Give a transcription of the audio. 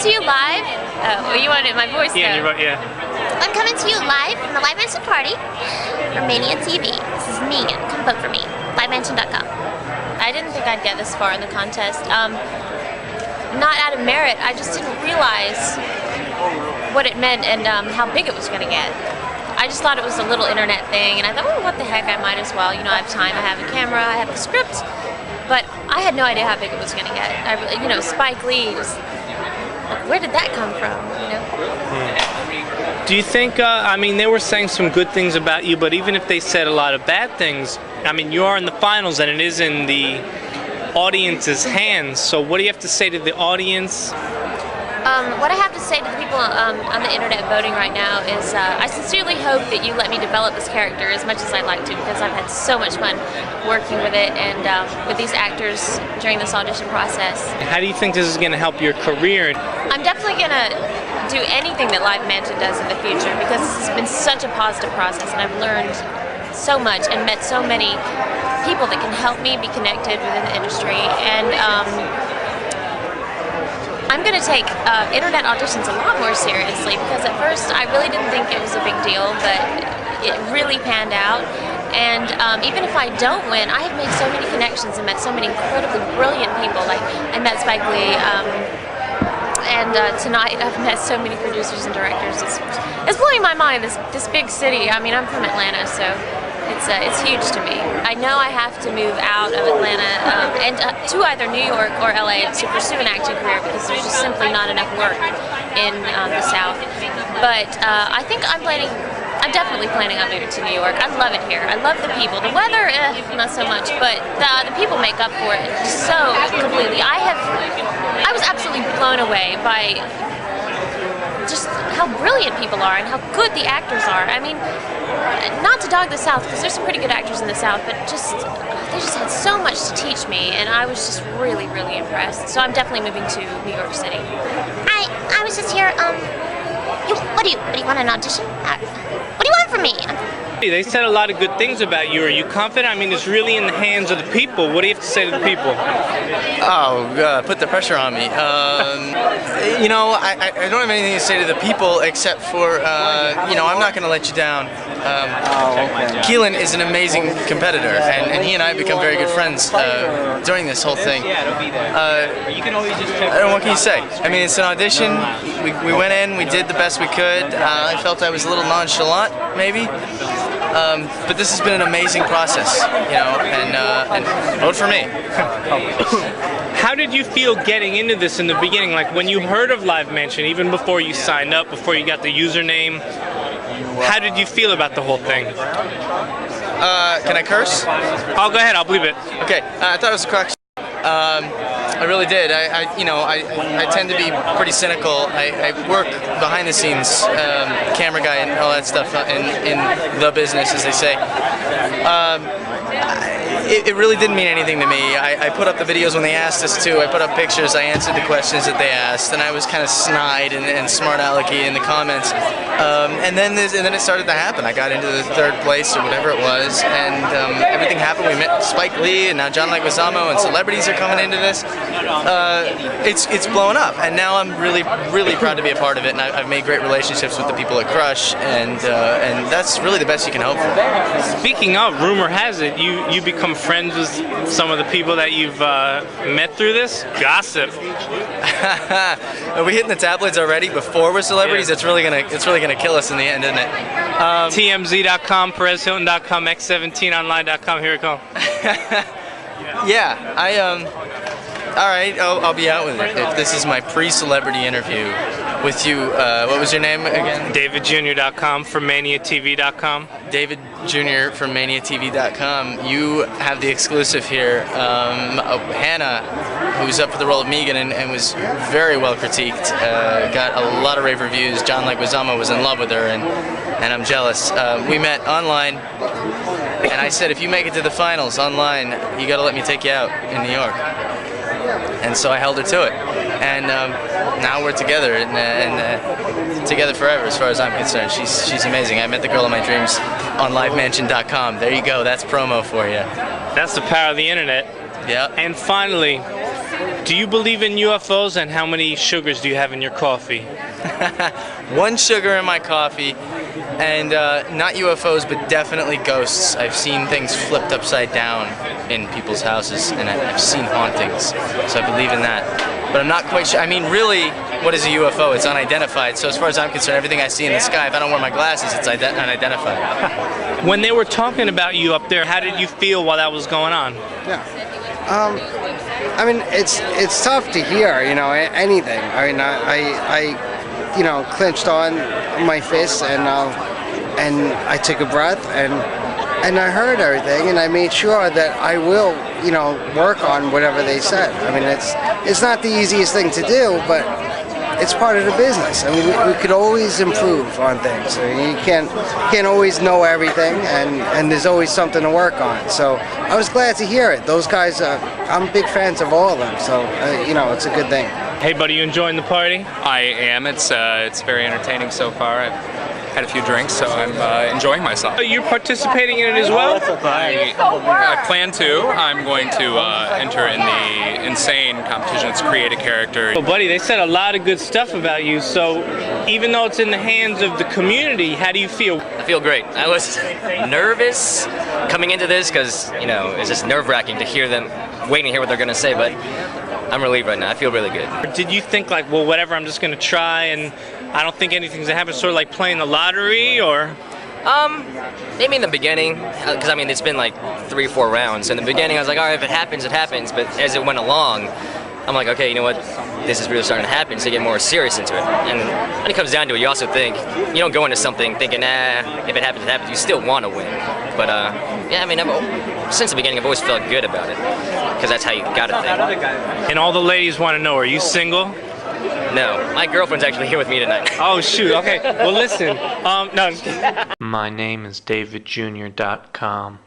to you live. Oh, you wanted my voice Yeah, though. yeah. I'm coming to you live from the Live Mansion party for Mania TV. This is me. Come vote for me. LiveMansion.com. I didn't think I'd get this far in the contest. Not out of merit. I just didn't realize what it meant and how big it was going to get. I just thought it was a little internet thing, and I thought, oh, what the heck, I might as well. You know, I have time, I have a camera, I have a script. But I had no idea how big it was going to get. You know, Spike Lee, just, where did that come from, you know? Do you think, I mean, they were saying some good things about you, but even if they said a lot of bad things, I mean, you are in the finals and it is in the audience's hands, so what do you have to say to the audience? What I have to say to the people on the internet voting right now is I sincerely hope that you let me develop this character as much as I'd like to, because I've had so much fun working with it and with these actors during this audition process. How do you think this is going to help your career? I'm definitely going to do anything that Live Mansion does in the future, because this has been such a positive process and I've learned so much and met so many people that can help me be connected within the industry. And I'm going to take internet auditions a lot more seriously, because at first I really didn't think it was a big deal, but it really panned out. And even if I don't win, I have made so many connections and met so many incredibly brilliant people. Like, I met Spike Lee, and tonight I've met so many producers and directors. It's blowing my mind, this big city. I mean, I'm from Atlanta, so it's huge to me. I know I have to move out of Atlanta and to either New York or LA to pursue an acting career, because there's just simply not enough work in the South. But I think I'm definitely planning on moving to New York. I love it here. I love the people. The weather, not so much, but the people make up for it so completely. I was absolutely blown away by just how brilliant people are and how good the actors are. I mean, not to dog the South, because there's some pretty good actors in the South, but they just had so much to teach me, and I was just really, really impressed. So I'm definitely moving to New York City. I was just here, what do you want, an audition? What do you want from me? They said a lot of good things about you. Are you confident? I mean, it's really in the hands of the people. What do you have to say to the people? Oh, put the pressure on me. You know, I don't have anything to say to the people except for, you know, I'm not going to let you down. Keelan is an amazing competitor, and he and I have become very good friends during this whole thing. What can you say? I mean, it's an audition. We went in, we did the best we could. I felt I was a little nonchalant, maybe. But this has been an amazing process, you know, and vote for me. How did you feel getting into this in the beginning? Like, when you heard of Live Mansion, even before you signed up, before you got the username, how did you feel about the whole thing? Can I curse? Oh, go ahead, I'll believe it. Okay, I thought it was a crock. I really did. You know, I tend to be pretty cynical. I work behind the scenes, camera guy and all that stuff in the business, as they say. It really didn't mean anything to me. I put up the videos when they asked us to. I put up pictures. I answered the questions that they asked, and I was kind of snide and smart alecky in the comments. And then it started to happen. I got into the third place or whatever it was, and everything happened. We met Spike Lee, and now John Leguizamo, and celebrities are coming into this. It's blown up, and now I'm really proud to be a part of it. And I've made great relationships with the people at Crush, and that's really the best you can hope for. Speaking of, rumor has it you become friends with some of the people that you've met through this? Gossip. Are we hitting the tabloids already before we're celebrities? Yeah. It's really gonna kill us in the end, isn't it? TMZ.com, PerezHilton.com, X17Online.com. Here we go. Yeah, all right, I'll be out with it. If this is my pre-celebrity interview with you, what was your name again? DavidJr.com from ManiaTV.com. David Jr. from ManiaTV.com. You have the exclusive here. Hannah, who's up for the role of Megan and was very well critiqued, got a lot of rave reviews. John Leguizamo was in love with her, and I'm jealous. We met online, and I said, if you make it to the finals online, you got to let me take you out in New York. And so I held her to it, and now we're together, and together forever, as far as I'm concerned. She's amazing. I met the girl of my dreams on LiveMansion.com. There you go. That's promo for you. That's the power of the internet. Yeah. And finally, do you believe in UFOs, and how many sugars do you have in your coffee? 1 sugar in my coffee, and not UFOs, but definitely ghosts. I've seen things flipped upside down in people's houses, and I've seen hauntings, so I believe in that. But I'm not quite sure. I mean, really, what is a UFO? It's unidentified. So as far as I'm concerned, everything I see in the sky, if I don't wear my glasses, it's unidentified. When they were talking about you up there, how did you feel while that was going on? Yeah. I mean, it's tough to hear, you know, anything. I mean, I you know, clenched on my fists and I took a breath and I heard everything, and I made sure that I will, you know, work on whatever they said. I mean, it's not the easiest thing to do, but it's part of the business. I mean, we could always improve on things. I mean, you can't always know everything, and there's always something to work on. So I was glad to hear it. Those guys, I'm big fans of all of them, so you know, it's a good thing. Hey, buddy, you enjoying the party? I am. It's very entertaining so far. I've had a few drinks, so I'm enjoying myself. You're participating in it as well? I plan to. I'm going to enter in the insane competition. It's create a character. Well, buddy, they said a lot of good stuff about you, so even though it's in the hands of the community, how do you feel? I feel great. I was nervous coming into this because, you know, it's just nerve-wracking to hear them, waiting to hear what they're going to say, but I'm relieved right now. I feel really good. Did you think, like, well, whatever, I'm just going to try and I don't think anything's going to happen, sort of like playing the lottery, or? Maybe in the beginning, because I mean, it's been like 3 or 4 rounds. In the beginning, I was like, all right, if it happens, it happens. But as it went along, I'm like, okay, you know what? This is really starting to happen, so you get more serious into it. And when it comes down to it, you also think, you don't go into something thinking, if it happens, it happens. You still want to win. But yeah, I mean, since the beginning, I've always felt good about it, because that's how you got to think. And all the ladies want to know, are you single? No, my girlfriend's actually here with me tonight. Oh, shoot, okay. Well, listen, no, I'm just kidding. My name is DavidJr.com.